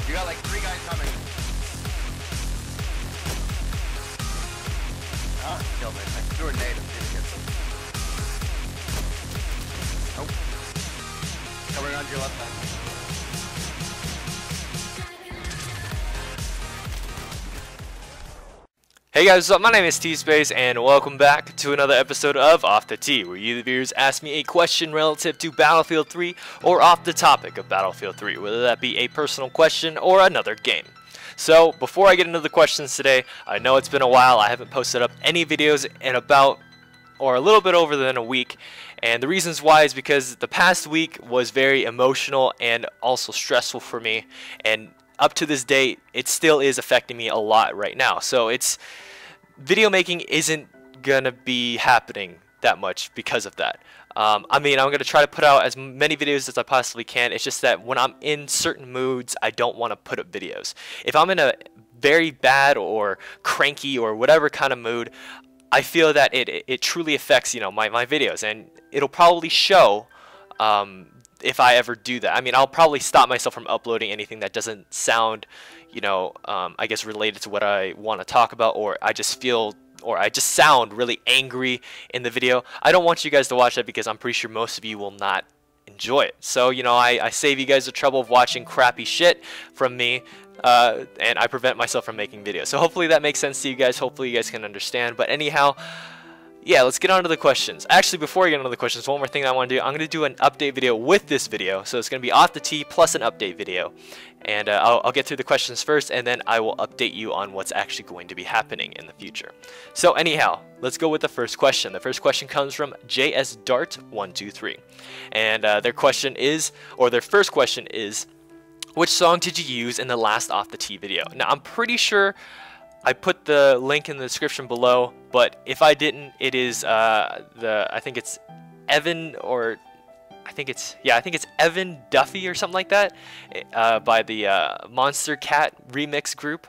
You got like 3 guys coming. Oh, killed it. I threw a nade and didn't get them. Nope. Covering on your left side. Hey guys, what's up? My name is T-Space and welcome back to another episode of Off the Tee, where you the viewers ask me a question relative to Battlefield 3 or off the topic of Battlefield 3, whether that be a personal question or another game. So, before I get into the questions today, I know it's been a while. I haven't posted up any videos in about, or a little bit over than a week, and the reasons why is because the past week was very emotional and also stressful for me, and up to this day, it still is affecting me a lot right now. So video making isn't gonna be happening that much because of that. I mean, I'm gonna try to put out as many videos as I possibly can. It's just that when I'm in certain moods, I don't want to put up videos. If I'm in a very bad or cranky or whatever kind of mood, I feel that it truly affects, you know, my videos, and it'll probably show if I ever do that. I mean, I'll probably stop myself from uploading anything that doesn't sound, you know, I guess related to what I want to talk about, or I just feel, or I just sound really angry in the video. I don't want you guys to watch that because I'm pretty sure most of you will not enjoy it. So, you know, I save you guys the trouble of watching crappy shit from me, and I prevent myself from making videos. So hopefully that makes sense to you guys. Hopefully you guys can understand. But anyhow, yeah, let's get on to the questions. Actually, before I get on to the questions, one more thing I want to do. I'm going to do an update video with this video. So it's going to be Off the Tee plus an update video. And I'll get through the questions first, and then I will update you on what's actually going to be happening in the future. So anyhow, let's go with the first question. The first question comes from JSDart123. And their first question is, which song did you use in the last Off the Tee video? Now, I'm pretty sure I put the link in the description below, but if I didn't, it is I think it's Evan, or I think it's Evan Duffy or something like that, by the Monstercat remix group.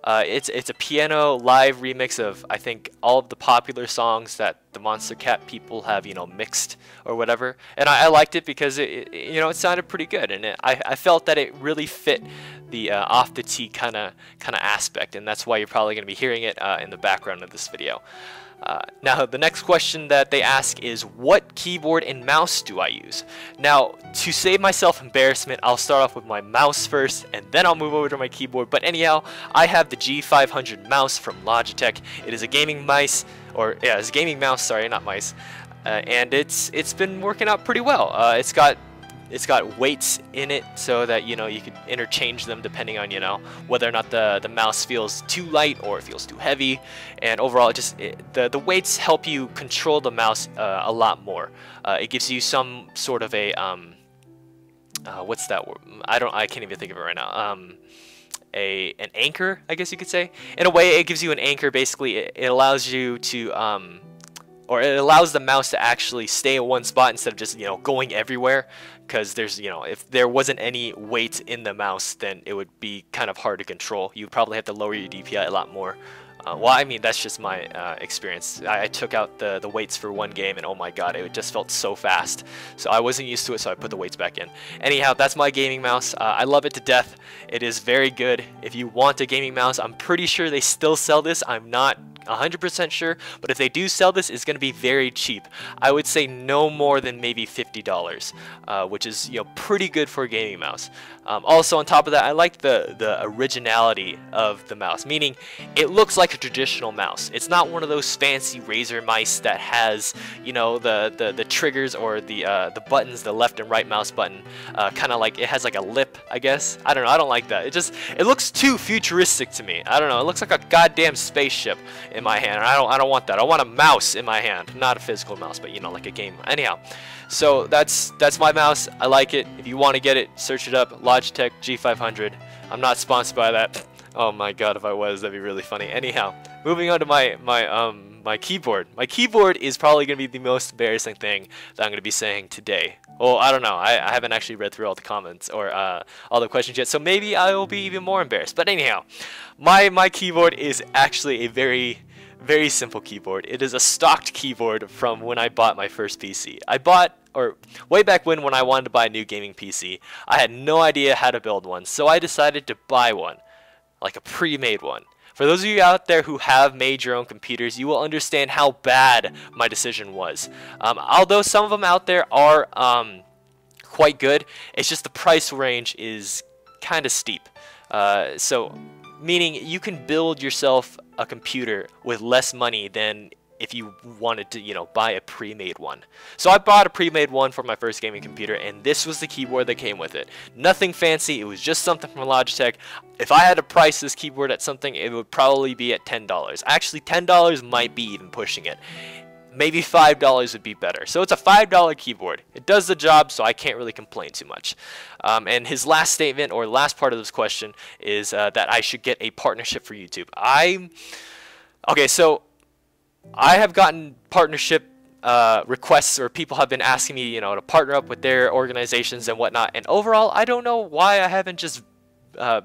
It's a piano live remix of, I think, all of the popular songs that the Monstercat people have, you know, mixed or whatever. And I liked it because it you know, it sounded pretty good, and I felt that it really fit the Off the Tee kind of aspect, and that's why you're probably going to be hearing it in the background of this video. Now, the next question that they ask is, what keyboard and mouse do I use? Now, to save myself embarrassment, I'll start off with my mouse first, and then I'll move over to my keyboard. But anyhow, I have the G500 mouse from Logitech. It is a gaming mouse, sorry, not mice. And it's been working out pretty well. It's got weights in it so that, you know, you could interchange them depending on, you know, whether or not the mouse feels too light or it feels too heavy. And overall, the weights help you control the mouse a lot more. It gives you some sort of a what's that word? I can't even think of it right now. An anchor, I guess you could say. In a way, it gives you an anchor. Basically, it allows you to or it allows the mouse to actually stay in one spot instead of just, you know, going everywhere. Because there's, you know, if there wasn't any weight in the mouse, then it would be kind of hard to control. You'd probably have to lower your DPI a lot more. Well, I mean, that's just my experience. I took out the weights for one game, and oh my god, it just felt so fast. So I wasn't used to it, so I put the weights back in. Anyhow, that's my gaming mouse. I love it to death. It is very good. If you want a gaming mouse, I'm pretty sure they still sell this. I'm not 100% sure, but if they do sell this, it's going to be very cheap. I would say no more than maybe $50, which is, you know, pretty good for a gaming mouse. Also, on top of that, I like the originality of the mouse, meaning it looks like a traditional mouse. It's not one of those fancy Razer mice that has, you know, the triggers or the buttons, the left and right mouse button, kind of like it has like a lip, I guess. I don't know. I don't like that. It looks too futuristic to me. I don't know. It looks like a goddamn spaceship in my hand, and I don't want that. I want a mouse in my hand, not a physical mouse, but, you know, like a game. Anyhow, so that's my mouse. I like it. If you want to get it, search it up. Logitech G500. I'm not sponsored by that. Oh my god, if I was, that'd be really funny. Anyhow, moving on to my keyboard. My keyboard is probably gonna be the most embarrassing thing that I'm gonna be saying today. Well, I don't know. I haven't actually read through all the comments or all the questions yet, so maybe I will be even more embarrassed. But anyhow, my keyboard is actually a very Very simple keyboard. It is a stocked keyboard from when I bought my first PC. I bought, or way back when I wanted to buy a new gaming PC, I had no idea how to build one, so I decided to buy one, like a pre-made one. For those of you out there who have made your own computers, you will understand how bad my decision was. Although some of them out there are quite good, it's just the price range is kind of steep. So meaning you can build yourself a computer with less money than if you wanted to, you know, buy a pre-made one. So I bought a pre-made one for my first gaming computer, and this was the keyboard that came with it. Nothing fancy, it was just something from Logitech. If I had to price this keyboard at something, it would probably be at $10. Actually, $10 might be even pushing it. Maybe $5 would be better. So it's a $5 keyboard. It does the job, so I can't really complain too much. And his last statement, or last part of this question, is that I should get a partnership for YouTube. Okay, so I have gotten partnership requests, or people have been asking me, you know, to partner up with their organizations and whatnot. And overall, I don't know why I haven't just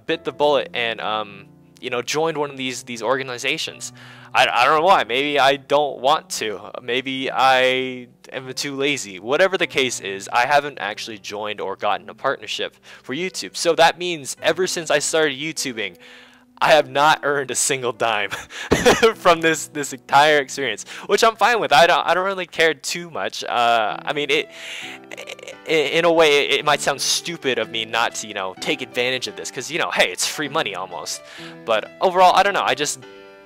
bit the bullet and you know, joined one of these organizations. I don't know why. Maybe I don't want to. Maybe I am too lazy. Whatever the case is, I haven't actually joined or gotten a partnership for YouTube. So that means ever since I started YouTubing, I have not earned a single dime from this entire experience, which I'm fine with. I don't really care too much. I mean, in a way, it might sound stupid of me not to, you know, take advantage of this, because, you know, hey, it's free money almost. But overall, I don't know. I just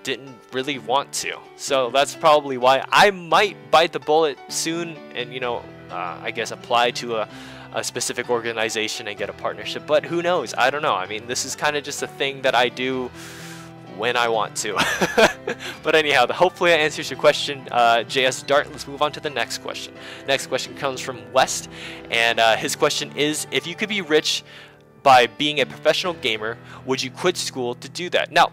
didn't really want to. So that's probably why I might bite the bullet soon and, you know, I guess apply to a specific organization and get a partnership, but who knows? I don't know. I mean, this is kind of just a thing that I do when I want to. But anyhow, hopefully that answers your question, JS Dart. Let's move on to the next question. Next question comes from West, and his question is, if you could be rich by being a professional gamer, would you quit school to do that? Now,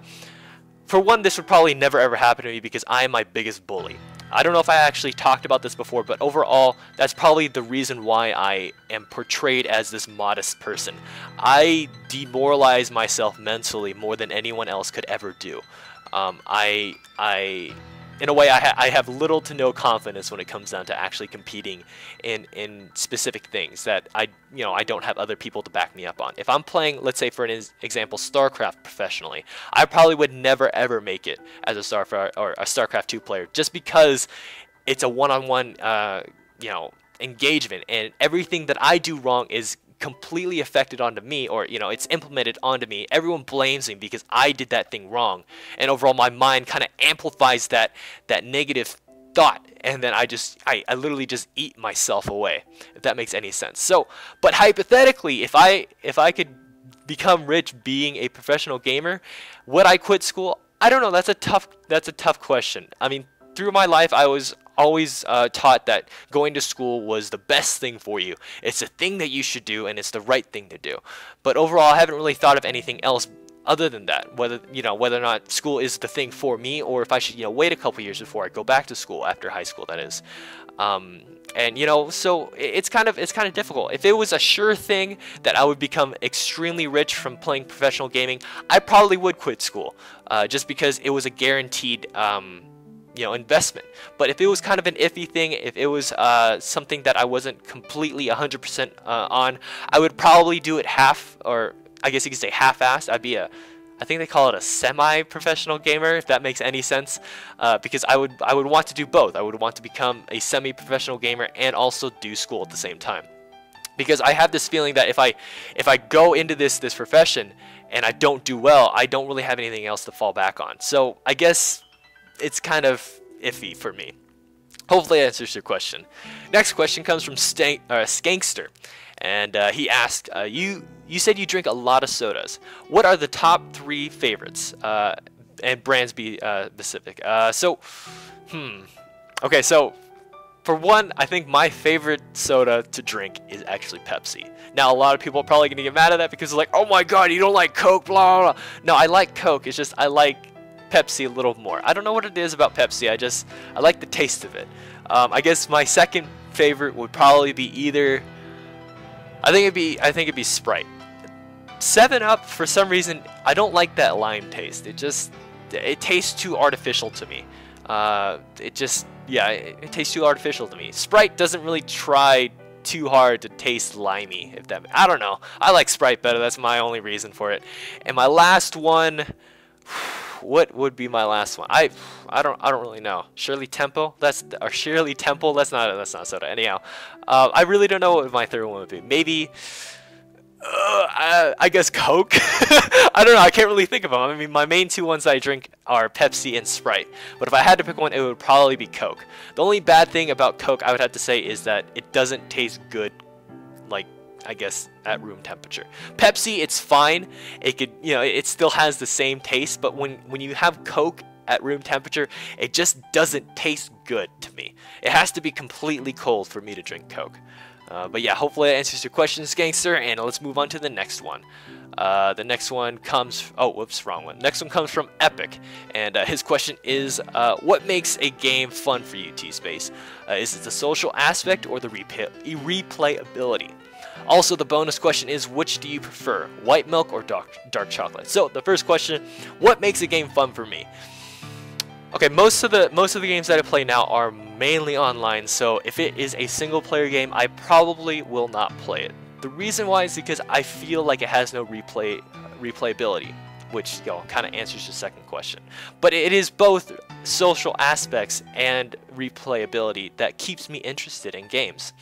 for one, this would probably never ever happen to me because I am my biggest bully. I don't know if I actually talked about this before, but overall, that's probably the reason why I am portrayed as this modest person. I demoralize myself mentally more than anyone else could ever do. In a way, I have little to no confidence when it comes down to actually competing in specific things that I don't have other people to back me up on. If I'm playing, let's say for an example, StarCraft professionally, I probably would never ever make it as a StarCraft 2 player, just because it's a one-on-one engagement, and everything that I do wrong is completely affected onto me, or it's implemented onto me. Everyone blames me because I did that thing wrong, and overall my mind kind of amplifies that negative thought, and then I literally just eat myself away, if that makes any sense. So, but hypothetically, if I could become rich being a professional gamer, would I quit school? I don't know. That's a tough question. I mean, through my life, I was always taught that going to school was the best thing for you. It's the thing that you should do, and it's the right thing to do. But overall, I haven't really thought of anything else other than that. Whether or not school is the thing for me, or if I should wait a couple years before I go back to school after high school. That is, and so it's kind of difficult. If it was a sure thing that I would become extremely rich from playing professional gaming, I probably would quit school, just because it was a guaranteed investment. But if it was kind of an iffy thing, if it was something that I wasn't completely 100% on, I would probably do it half, or I guess you could say half-assed. I'd be I think they call it a semi-professional gamer, if that makes any sense, because I would want to do both. I would want to become a semi-professional gamer and also do school at the same time, because I have this feeling that if I go into this profession and I don't do well, I don't really have anything else to fall back on. So I guess it's kind of iffy for me. Hopefully that answers your question. Next question comes from Skankster, and he asked, you said you drink a lot of sodas. What are the top 3 favorites? And brands be specific. Okay, so for one, I think my favorite soda to drink is actually Pepsi. Now, a lot of people are probably going to get mad at that because they're like, oh my god, you don't like Coke, blah, blah, blah. No, I like Coke. It's just I like Pepsi a little more. I don't know what it is about Pepsi. I like the taste of it. I guess my second favorite would probably be either, I think it'd be Sprite. 7-Up, for some reason, I don't like that lime taste. It tastes too artificial to me. It just, yeah, it tastes too artificial to me. Sprite doesn't really try too hard to taste limey, if that, I don't know. I like Sprite better. That's my only reason for it. And my last one, what would be my last one? I don't really know. Shirley Temple? Shirley Temple? That's not soda. Anyhow, I really don't know what my third one would be. Maybe I guess Coke. I don't know. I can't really think of them. I mean, my main two ones I drink are Pepsi and Sprite. But if I had to pick one, it would probably be Coke. The only bad thing about Coke, I would have to say, is that it doesn't taste good, like, I guess, at room temperature. Pepsi, it's fine. It could, it still has the same taste. But when you have Coke at room temperature, it just doesn't taste good to me. It has to be completely cold for me to drink Coke. But yeah, hopefully that answers your questions, gangster, and let's move on to the next one. The next one comes, oh, whoops, wrong one. Next one comes from Epic, and his question is, what makes a game fun for you, T-Space? Is it the social aspect or the replayability? Also, the bonus question is, which do you prefer, white milk or dark chocolate? So, the first question, what makes a game fun for me? Okay, most of the games that I play now are mainly online, so if it is a single player game, I probably will not play it. The reason why is because I feel like it has no replayability, which kind of answers your second question. But it is both social aspects and replayability that keeps me interested in games.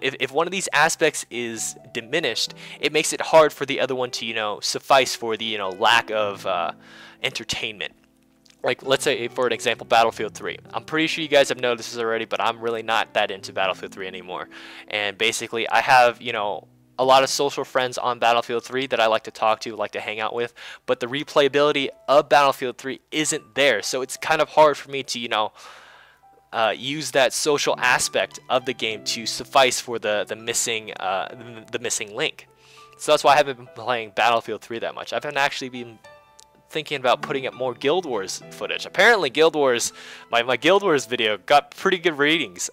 If one of these aspects is diminished, it makes it hard for the other one to suffice for the lack of entertainment. Like, let's say, for an example, Battlefield 3. I'm pretty sure you guys have noticed this already, but I'm really not that into Battlefield 3 anymore. And basically, I have, a lot of social friends on Battlefield 3 that I like to talk to, like to hang out with, but the replayability of Battlefield 3 isn't there. So it's kind of hard for me to, use that social aspect of the game to suffice for the missing link. So that's why I haven't been playing Battlefield 3 that much. I haven't actually been thinking about putting up more Guild Wars footage. Apparently Guild Wars, my Guild Wars video got pretty good ratings.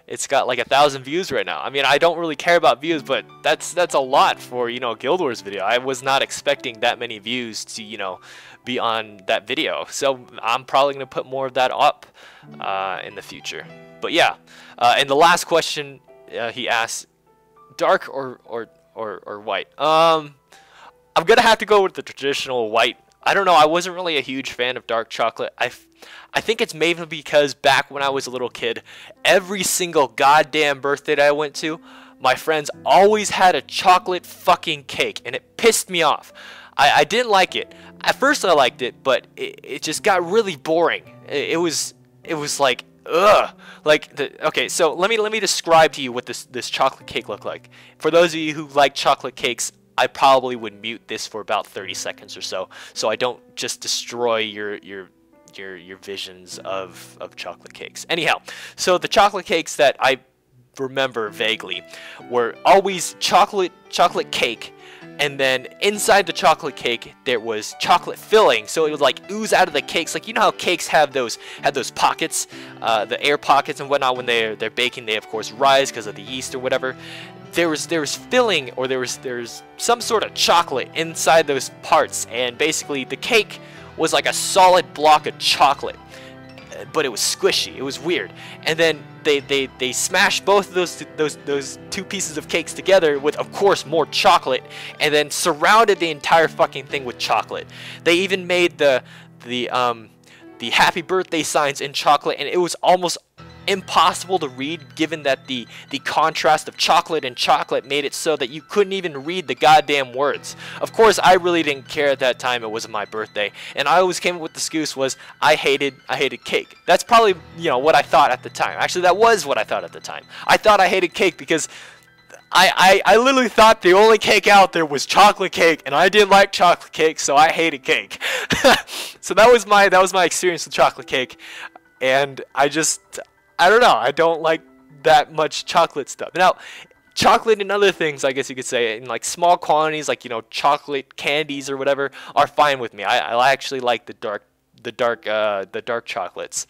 It's got like 1,000 views right now. I mean, I don't really care about views, but that's a lot for Guild Wars video. I was not expecting that many views to be on that video, so I'm probably gonna put more of that up in the future. But yeah, and the last question he asked, dark or white? I'm gonna have to go with the traditional white. I don't know, I wasn't really a huge fan of dark chocolate. I think it's maybe because back when I was a little kid, every single goddamn birthday that I went to, my friends always had a chocolate fucking cake, and it pissed me off. I didn't like it. At first I liked it, but it just got really boring. It was like, ugh. Okay, so let me describe to you what this chocolate cake looked like. For those of you who like chocolate cakes, I probably would mute this for about 30 seconds or so I don't just destroy your visions of chocolate cakes. Anyhow, so the chocolate cakes that I remember vaguely were always chocolate cake, and then inside the chocolate cake there was chocolate filling, so it would like ooze out of the cakes. Like, you know how cakes have those pockets, the air pockets and whatnot. When they're baking, they of course rise because of the yeast or whatever. There was filling, or there was some sort of chocolate inside those parts, and basically the cake was like a solid block of chocolate, but it was squishy. It was weird. And then they smashed both of those two pieces of cakes together with, of course, more chocolate, and then surrounded the entire fucking thing with chocolate. They even made the happy birthday signs in chocolate, and it was almost impossible to read, given that the contrast of chocolate and chocolate made it so that you couldn't even read the goddamn words. Of course, I really didn't care at that time. It wasn't my birthday, and I always came up with the excuse was I hated cake. That's probably what I thought at the time. Actually, that was what I thought at the time. I thought I hated cake because I literally thought the only cake out there was chocolate cake, and I didn't like chocolate cake, so I hated cake. So that was my experience with chocolate cake, and I don't know. I don't like that much chocolate stuff. Now, chocolate and other things, I guess you could say, in like small quantities, like chocolate candies or whatever, are fine with me. I actually like the dark chocolates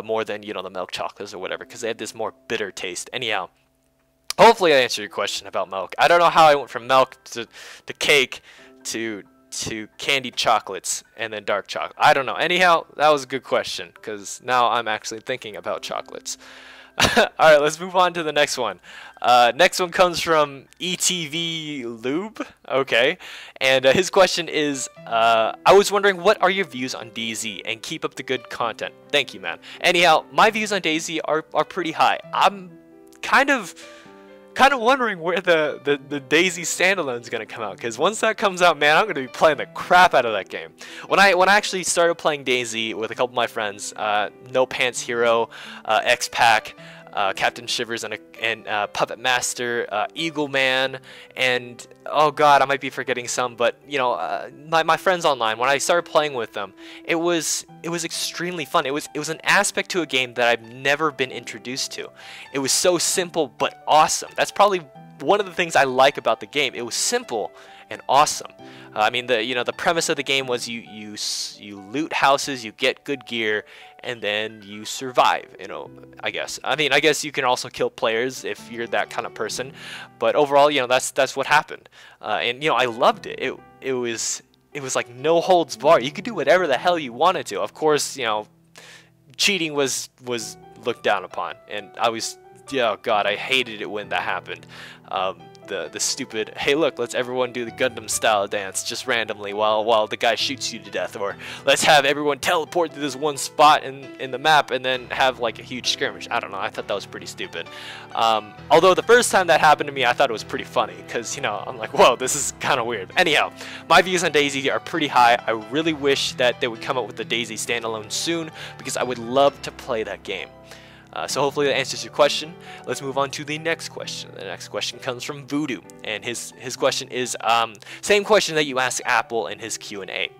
more than the milk chocolates or whatever, because they have this more bitter taste. Anyhow, hopefully I answered your question about milk. I don't know how I went from milk to cake to to candied chocolates and then dark chocolate? I don't know. Anyhow, that was a good question because now I'm actually thinking about chocolates. Alright, let's move on to the next one. Next one comes from ETV Lube. Okay. And his question is, I was wondering, what are your views on DayZ? And keep up the good content. Thank you, man. Anyhow, my views on DayZ are pretty high. I'm kind of wondering where the DayZ standalone is going to come out, because once that comes out, man, I'm going to be playing the crap out of that game. When I actually started playing DayZ with a couple of my friends, No Pants Hero, X-Pac, Captain Shivers, and Puppet Master, Eagle Man, and oh god, I might be forgetting some, but you know, my friends online, when I started playing with them, it was extremely fun. It was an aspect to a game that I've never been introduced to. It was so simple but awesome. That's probably one of the things I like about the game. It was simple and awesome. I mean, the premise of the game was you loot houses, you get good gear, and then you survive. You know, I guess you can also kill players if you're that kind of person, but overall, you know, that's what happened. And you know, I loved it. It was like no holds barred. You could do whatever the hell you wanted to. Of course, you know, cheating was looked down upon, and oh god, I hated it when that happened. The stupid, hey look, let's everyone do the Gundam style dance just randomly while the guy shoots you to death, or let's have everyone teleport to this one spot in the map and then have like a huge skirmish. I don't know, I thought that was pretty stupid. Although the first time that happened to me, I thought it was pretty funny, because you know, I'm like, whoa, this is kind of weird. Anyhow, my views on DayZ are pretty high. I really wish that they would come up with the DayZ standalone soon, because I would love to play that game. So hopefully that answers your question. Let's move on to the next question. The next question comes from Voodoo, and his question is same question that you asked Apple in his Q&A.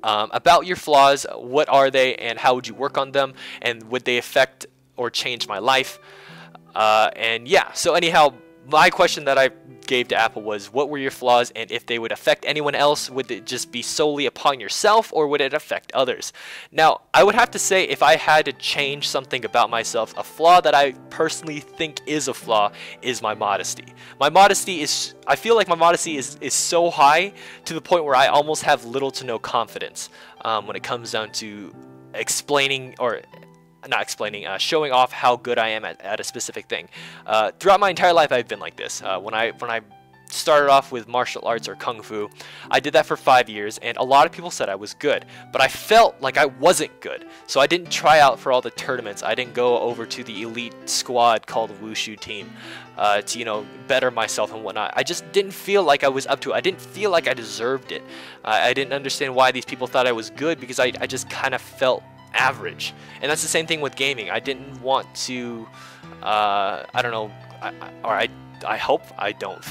About your flaws, what are they, and how would you work on them, and would they affect or change my life? And yeah, so anyhow, my question that I gave to Apple was, what were your flaws, and if they would affect anyone else, would it just be solely upon yourself, or would it affect others? Now, I would have to say, if I had to change something about myself, a flaw that I personally think is a flaw is my modesty. I feel like my modesty is so high to the point where I almost have little to no confidence when it comes down to showing off how good I am at a specific thing. Throughout my entire life, I've been like this. When I started off with martial arts or kung fu, I did that for 5 years, and a lot of people said I was good, but I felt like I wasn't good. So I didn't try out for all the tournaments. I didn't go over to the elite squad called the Wushu team to, you know, better myself and whatnot. I just didn't feel like I was up to it. I didn't feel like I deserved it. I didn't understand why these people thought I was good, because I just kind of felt average. And that's the same thing with gaming. I didn't want to I don't know, I hope I don't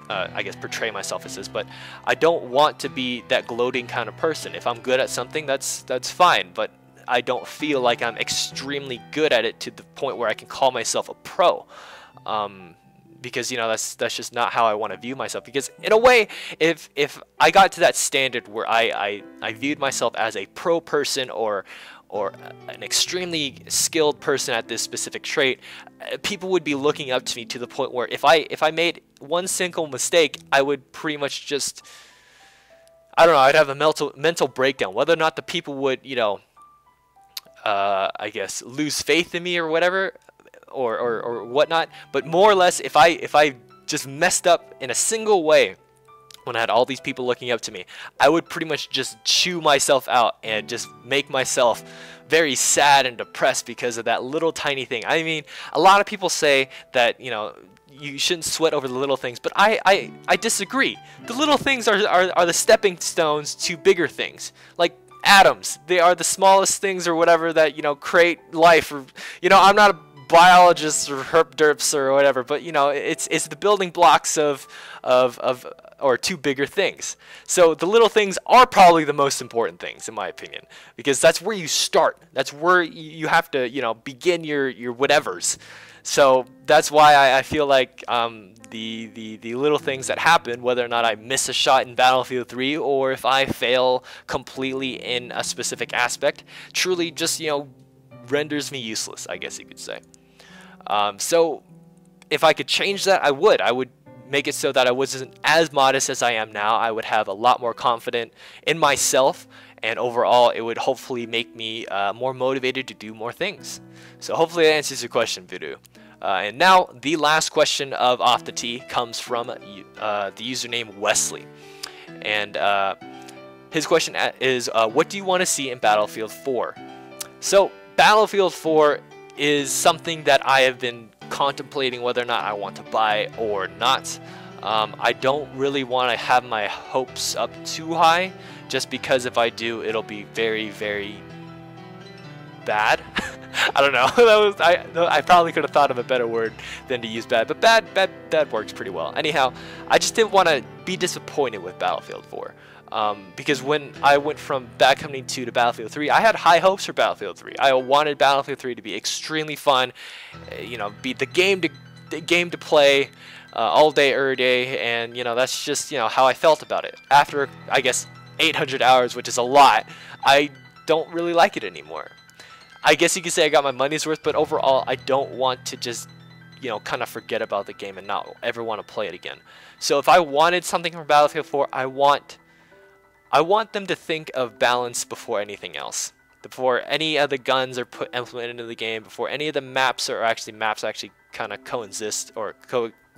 I guess portray myself as this, but I don't want to be that gloating kind of person. If I'm good at something, that's fine, but I don't feel like I'm extremely good at it to the point where I can call myself a pro. Because, you know, that's just not how I want to view myself. Because in a way, if I got to that standard where I viewed myself as a pro person or an extremely skilled person at this specific trait, people would be looking up to me to the point where if I made one single mistake, I would pretty much just, I don't know, I'd have a mental breakdown. Whether or not the people would, you know, I guess lose faith in me or whatever, or whatnot, but more or less, if I just messed up in a single way when I had all these people looking up to me, I would pretty much just chew myself out and just make myself very sad and depressed because of that little tiny thing. I mean, a lot of people say that, you know, you shouldn't sweat over the little things, but I disagree. The little things are the stepping stones to bigger things. Like atoms, they are the smallest things or whatever that, you know, create life. Or, you know, I'm not a biologist or herp derps or whatever, but you know, it's the building blocks of two bigger things. So the little things are probably the most important things, in my opinion, because that's where you start. That's where you have to, you know, begin your whatevers. So that's why I feel like the little things that happen, whether or not I miss a shot in Battlefield 3 or if I fail completely in a specific aspect, truly just, you know, renders me useless, I guess you could say. So if I could change that, I would make it so that I wasn't as modest as I am now. I would have a lot more confidence in myself, and overall it would hopefully make me more motivated to do more things. So hopefully that answers your question, Voodoo. And now the last question of Off the Tee comes from the username Wesley, and his question is, what do you want to see in Battlefield 4? So Battlefield 4 is something that I have been contemplating whether or not I want to buy or not. I don't really want to have my hopes up too high, just because if I do, it'll be very, very bad. I don't know. I probably could have thought of a better word than to use bad, but bad works pretty well. Anyhow, I just didn't want to be disappointed with Battlefield 4. Because when I went from Bad Company 2 to Battlefield 3, I had high hopes for Battlefield 3. I wanted Battlefield 3 to be extremely fun, be the game to play all day, every day, and that's just how I felt about it. After, I guess, 800 hours, which is a lot, I don't really like it anymore. I guess you could say I got my money's worth, but overall, I don't want to just kind of forget about the game and not ever want to play it again. So if I wanted something from Battlefield 4, I want them to think of balance before anything else. Before any of the guns are implemented into the game, before any of the maps actually kind of coexist or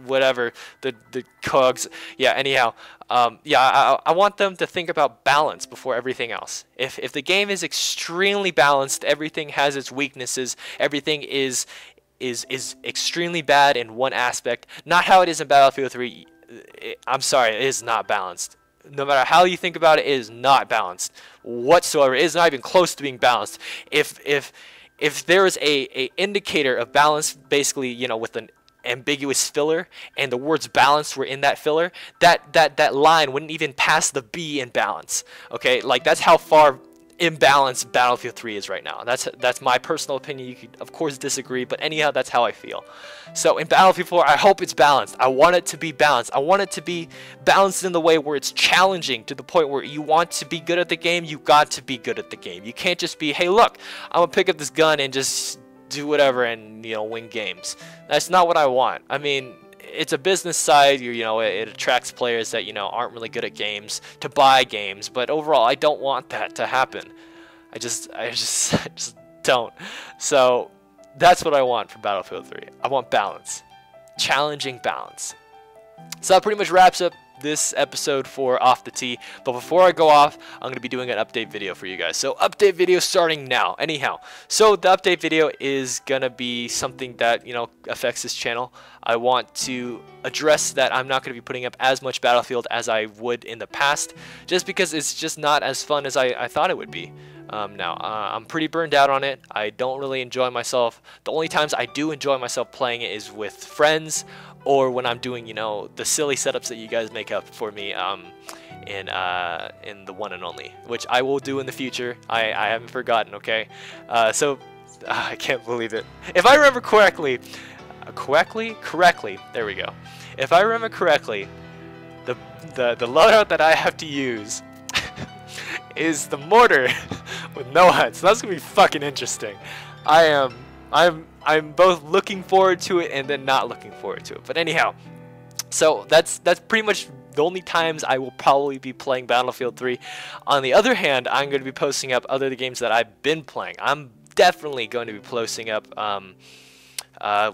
whatever the cogs. Yeah. Anyhow, I want them to think about balance before everything else. If the game is extremely balanced, everything has its weaknesses. Everything is extremely bad in one aspect. Not how it is in Battlefield 3. I'm sorry, it is not balanced. No matter how you think about it, it is not balanced whatsoever. It is not even close to being balanced. If there is a indicator of balance, basically, with an ambiguous filler, and the words balance were in that filler, that line wouldn't even pass the B in balance. Okay, like that's how far imbalanced Battlefield 3 is right now. That's my personal opinion. You could of course disagree, but anyhow, that's how I feel. So in Battlefield 4, I hope it's balanced. I want it to be balanced. I want it to be balanced in the way where it's challenging, to the point where you want to be good at the game, you got to be good at the game. You can't just be, hey look, I'm gonna pick up this gun and just do whatever and win games. That's not what I want. I mean, it's a business side, it attracts players that aren't really good at games to buy games, but overall I don't want that to happen. I just don't. So that's what I want from Battlefield 3. I want balance, challenging balance. So that pretty much wraps up this episode for Off the Tee. But before I go off, I'm going to be doing an update video for you guys. So update video starting now. Anyhow, so the update video is going to be something that, affects this channel. I want to address that I'm not going to be putting up as much Battlefield as I would in the past, just because it's just not as fun as I thought it would be. Now, I'm pretty burned out on it. I don't really enjoy myself. The only times I do enjoy myself playing it is with friends, or when I'm doing, the silly setups that you guys make up for me in the one and only, which I will do in the future. I haven't forgotten, okay? I can't believe it. If I remember correctly, there we go. If I remember correctly, the loadout that I have to use is the mortar with no HUD. So that's gonna be fucking interesting. I'm both looking forward to it and then not looking forward to it. But anyhow, so that's pretty much the only times I will probably be playing Battlefield 3. On the other hand, I'm going to be posting up other games that I've been playing. I'm definitely going to be posting up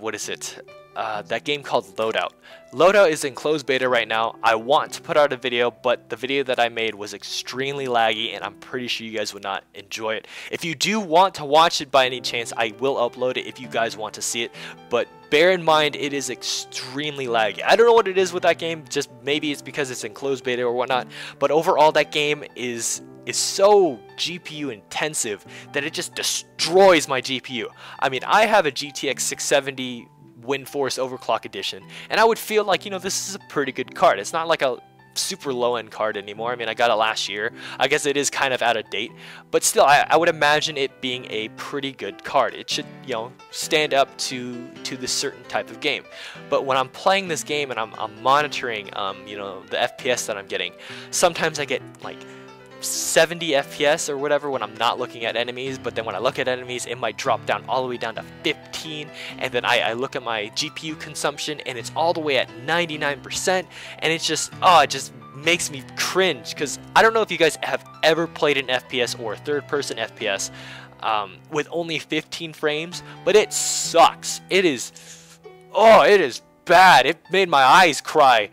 what is it? That game called Loadout. Loadout is in closed beta right now. I want to put out a video, but the video that I made was extremely laggy, and I'm pretty sure you guys would not enjoy it. If you do want to watch it by any chance, I will upload it if you guys want to see it, but bear in mind it is extremely laggy. I don't know what it is with that game, just maybe it's because it's in closed beta or whatnot, but overall that game is so GPU intensive that it just destroys my GPU. I mean, I have a GTX 670 WindForce Overclock Edition, and I would feel like, this is a pretty good card. It's not like a super low-end card anymore. I mean, I got it last year. I guess it is kind of out of date, but still, I would imagine it being a pretty good card. It should, stand up to this certain type of game. But when I'm playing this game and I'm monitoring, the FPS that I'm getting, sometimes I get like 70 FPS or whatever when I'm not looking at enemies, but then when I look at enemies it might drop down all the way down to 15, and then I look at my GPU consumption and it's all the way at 99%, and it's just, oh, it just makes me cringe, because I don't know if you guys have ever played an FPS or a third-person FPS with only 15 frames, but it sucks. It is, oh, it is bad. It made my eyes cry.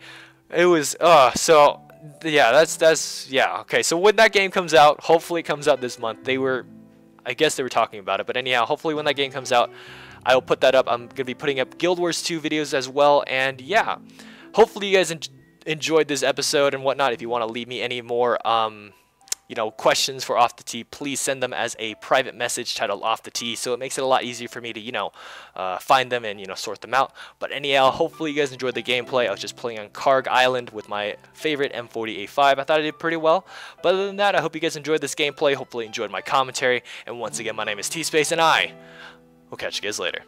It was, so yeah, that's yeah, okay. So when that game comes out, hopefully it comes out this month. I guess they were talking about it, but anyhow, hopefully when that game comes out, I will put that up. I'm gonna be putting up Guild Wars 2 videos as well, and yeah, hopefully you guys enjoyed this episode and whatnot. If you want to leave me any more you know, questions for Off the Tee, please send them as a private message titled Off the Tee, so it makes it a lot easier for me to, you know, find them and, you know, sort them out. But anyhow, hopefully you guys enjoyed the gameplay. I was just playing on Karg Island with my favorite M40A5. I thought I did pretty well. But other than that, I hope you guys enjoyed this gameplay, hopefully enjoyed my commentary, and once again, my name is T-Space, and I will catch you guys later.